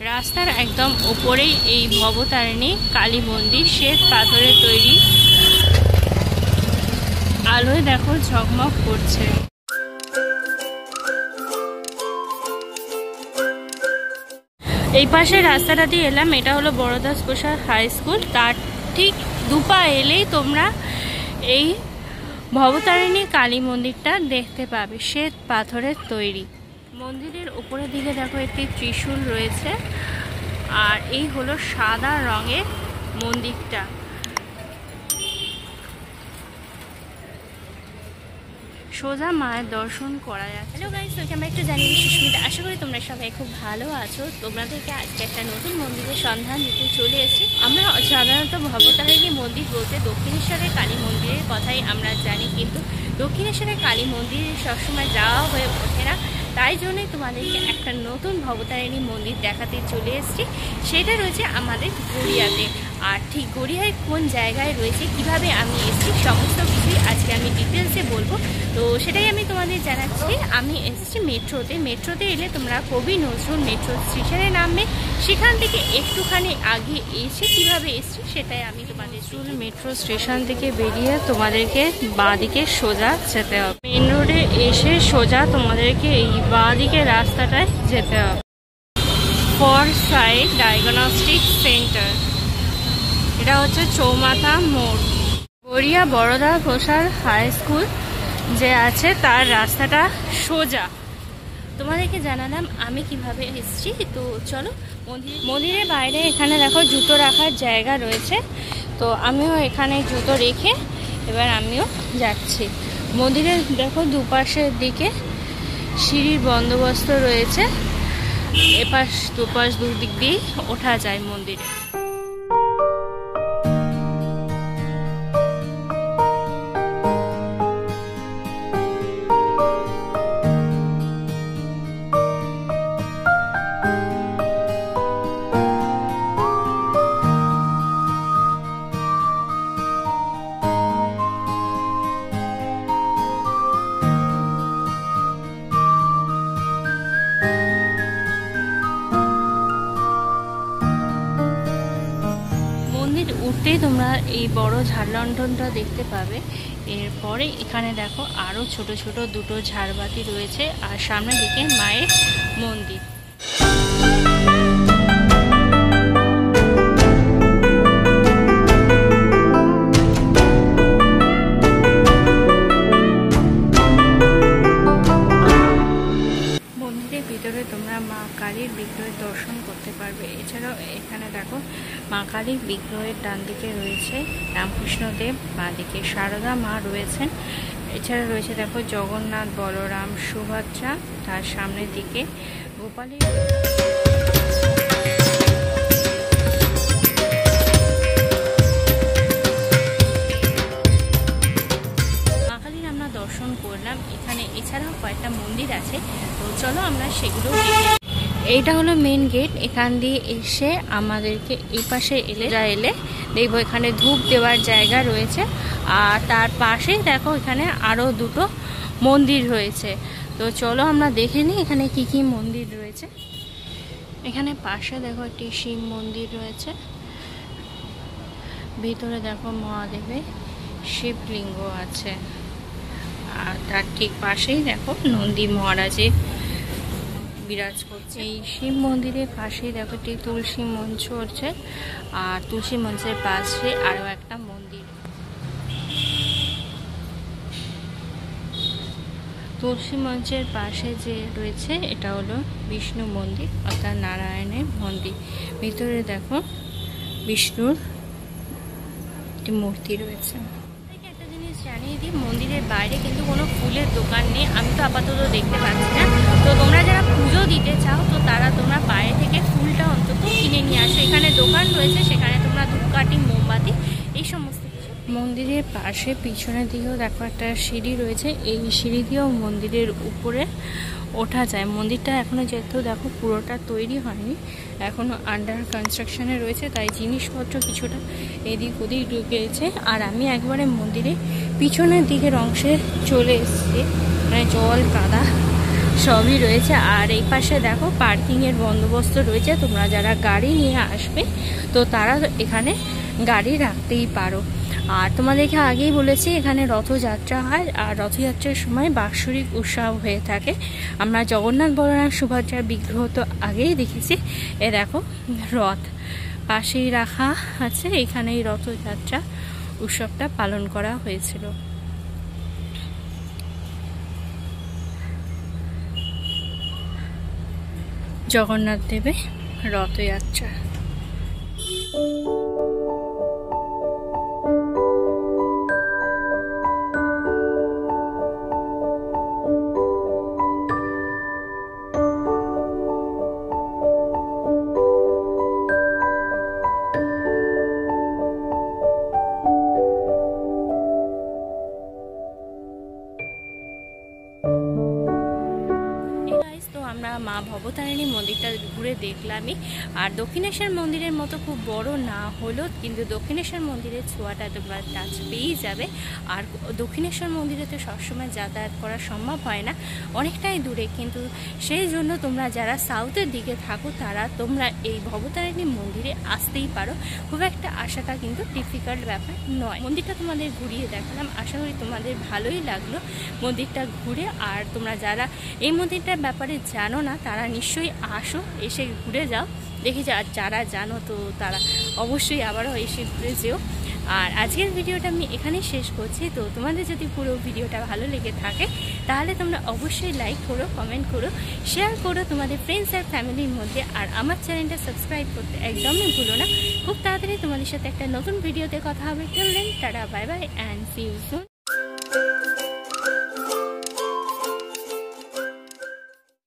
রাস্তার একদম ওপরেই এই ভবতারিণী কালী মন্দির, শ্বেত পাথরের তৈরি। আলোয় দেখো ঝকমক করছে। এই পাশে রাস্তাটা দিয়ে এলাম, এটা হলো বড়দাস প্রসাদ হাই স্কুল। তার ঠিক দুপা এলেই তোমরা এই ভবতারিণী কালী মন্দিরটা দেখতে পাবে, শ্বেত পাথরের তৈরি। মন্দিরের উপরের দিকে দেখো একটি ত্রিশূল রয়েছে, আর এই হলো সাদা রঙের মন্দিরটা। সোজা মায়ের দর্শন করা যাচ্ছে। হ্যালো গাইস, ওকে আমরা একটু জানিয়ে সুস্মিতা, আশা করি তোমরা সবাই খুব ভালো আছো। তোমাদেরকে আজকে একটা নতুন মন্দিরের সন্ধান দিতে চলে এসেছি। আমরা সাধারণত ভবতারিণী মন্দির বলতে দক্ষিণেশ্বরের কালী মন্দিরের কথাই আমরা জানি, কিন্তু দক্ষিণেশ্বরের কালী মন্দিরে সবসময় যাওয়া হয়ে ওঠে না। তাই জন্যই তোমাদেরকে একটা নতুন ভবতারিণী মন্দির দেখাতে চলে এসেছি। সেটা রয়েছে আমাদের গড়িয়াতে। আর ঠিক গড়িয়ায় কোন জায়গায় রয়েছে, কিভাবে আমি এসেছি, সমস্ত কিছুই আজকে আমি ডিটেলসে বলবো। তো সেটাই আমি তোমাদের জানাচ্ছি। আমি এসেছি মেট্রোতে এলে তোমরা কবি নজরুল মেট্রো স্টেশনে নামবে। সেখান থেকে একটুখানি আগে এসে কিভাবে এসেছি সেটাই আমি তোমাদের মেট্রো স্টেশন থেকে বেরিয়ে তোমাদেরকে বাঁ দিকে সোজা যেতে হবে। মেন রোডে এসে সোজা তোমাদেরকে এই বাঁ দিকে রাস্তাটায় যেতে হবে। ফরসাইট ডায়াগনস্টিক সেন্টার, এটা হচ্ছে চৌমাথা মোড়। গড়িয়া বড়দা প্রসাদ হাই স্কুল যে আছে তার রাস্তাটা সোজা। তোমাদেরকে জানালাম আমি কিভাবে এসেছি। তো চলো মন্দিরের বাইরে এখানে দেখো জুতো রাখার জায়গা রয়েছে। তো আমিও এখানে জুতো রেখে এবার আমিও যাচ্ছি। মন্দিরের দেখো দুপাশের দিকে সিঁড়ির বন্দোবস্ত রয়েছে। এপাশ দুপাশ দুদিক দিয়ে ওঠা যায় মন্দিরে। উঠতেই তোমরা এই বড় ঝাড়লণ্ঠনটা দেখতে পাবে। এরপরে এখানে দেখো আরো ছোট ছোট দুটো ঝাড়বাতি রয়েছে, আর সামনের দিকে মায়ের মন্দির। মন্দিরের ভিতরে তোমরা মা কালীর বিগ্রহের দর্শন করতে পারবে। এছাড়াও এখানে দেখো মা কালীর বিগ্রহের ডান দিকে রয়েছে রামকৃষ্ণদেব, বাঁ দিকে সারদা মা রয়েছেন। এছাড়া রয়েছে দেখো জগন্নাথ, বলরাম, সুভদ্রা, তার সামনের দিকে গোপালের। মা কালীর আমরা দর্শন করলাম এখানে। এছাড়াও কয়েকটা মন্দির আছে, তো চলো আমরা সেগুলো দেখি। এইটা হলো মেন গেট। এখান দিয়ে এসে আমাদেরকে এই পাশে এলে দেখবো এখানে ধূপ দেওয়ার জায়গা রয়েছে, আর তার পাশে দেখো এখানে আরো দুটো মন্দির রয়েছে। তো চলো আমরা দেখে নিই এখানে কি কি মন্দির রয়েছে। এখানে পাশে দেখো একটি শিব মন্দির রয়েছে, ভিতরে দেখো মহাদেবের শিবলিঙ্গ আছে, আর তার ঠিক পাশেই দেখো নন্দী মহারাজের বিরাজ করছে। এই শিব মন্দিরের পাশেই দেখো একটি তুলসী মঞ্চ আছে, আর তুলসী মঞ্চের পাশে আরো একটা মন্দির। তুলসী মঞ্চের পাশে যে রয়েছে এটা হলো বিষ্ণু মন্দির, অর্থাৎ নারায়ণের মন্দির। ভিতরে দেখো বিষ্ণুর একটি মূর্তি রয়েছে। একটা জিনিস জানিয়ে দিই, মন্দিরের বাইরে কিন্তু কোনো ফুলের দোকান নেই, আমি তো আপাতত দেখতে পাচ্ছি না। তো তোমরা যারা পুজো দিতে চাও তো তোমরা বাইরে থেকে ফুলটা অন্তত কিনে নিয়ে আসো। এখানে দোকান রয়েছে, সেখানে তোমরা ধূপকাঠি, মোমবাতি এই সমস্ত কিছু। মন্দিরের পাশে পিছনের দিকেও দেখো একটা সিঁড়ি রয়েছে, এই সিঁড়ি দিয়েও মন্দিরের উপরে ওঠা যায়। মন্দিরটা এখনো যেহেতু দেখো পুরোটা তৈরি হয়নি, এখনো আন্ডার কনস্ট্রাকশনে রয়েছে, তাই জিনিসপত্র কিছুটা এদিক ওদিক ঢুকেছে। আর আমি একবারে মন্দিরে পিছনের দিকের অংশে চলে এসেছি, মানে জল কাদা সবই রয়েছে। আর এই পাশে দেখো পার্কিংয়ের বন্দোবস্ত রয়েছে, তোমরা যারা গাড়ি নিয়ে আসবে তো তারা এখানে গাড়ি রাখতেই পারো। আর তোমাদেরকে আগেই বলেছি এখানে রথযাত্রা হয়, আর রথযাত্রার সময় বাৎসরিক উৎসব হয়ে থাকে। আমরা জগন্নাথ বলরাম সুভদ্রার বিগ্রহ তো আগেই দেখেছি, এ দেখো রথ পাশেই রাখা আছে, এখানেই রথযাত্রা উৎসবটা পালন করা হয়েছিল। জগন্নাথ দেবের রথযাত্রা। আমরা মা ভবতারিণী মন্দিরটা ঘুরে দেখলামই। আর দক্ষিণেশ্বর মন্দিরের মতো খুব বড় না হলেও কিন্তু দক্ষিণেশ্বর মন্দিরের ছোঁয়াটা তোমরা টাচ পেয়েই যাবে। আর দক্ষিণেশ্বর মন্দিরে তো সবসময় যাতায়াত করা সম্ভব হয় না, অনেকটাই দূরে, কিন্তু সেই জন্য তোমরা যারা সাউথের দিকে থাকো তারা তোমরা এই ভবতারিণী মন্দিরে আসতেই পারো। খুব একটা আসাটা কিন্তু ডিফিকাল্ট ব্যাপার নয়। মন্দিরটা তোমাদের ঘুরিয়ে দেখালাম, আশা করি তোমাদের ভালোই লাগলো মন্দিরটা ঘুরে। আর তোমরা যারা এই মন্দিরটার ব্যাপারে জানো না তারা নিশ্চয়ই আসো, এসে ঘুরে যাও। দেখি যারা জানো তো তারা অবশ্যই আবারও এসে ঘুরে যেও। আর আজকের ভিডিওটা আমি এখানেই শেষ করছি। তো তোমাদের যদি পুরো ভিডিওটা ভালো লেগে থাকে তাহলে তোমরা অবশ্যই লাইক করো, কমেন্ট করো, শেয়ার করো তোমাদের ফ্রেন্ডস আর ফ্যামিলির মধ্যে। আর আমার চ্যানেলটা সাবস্ক্রাইব করতে একদমই ভুলো না। খুব তাড়াতাড়ি তোমাদের সাথে একটা নতুন ভিডিওতে কথা হবে। Till then tata, bye bye and see you soon.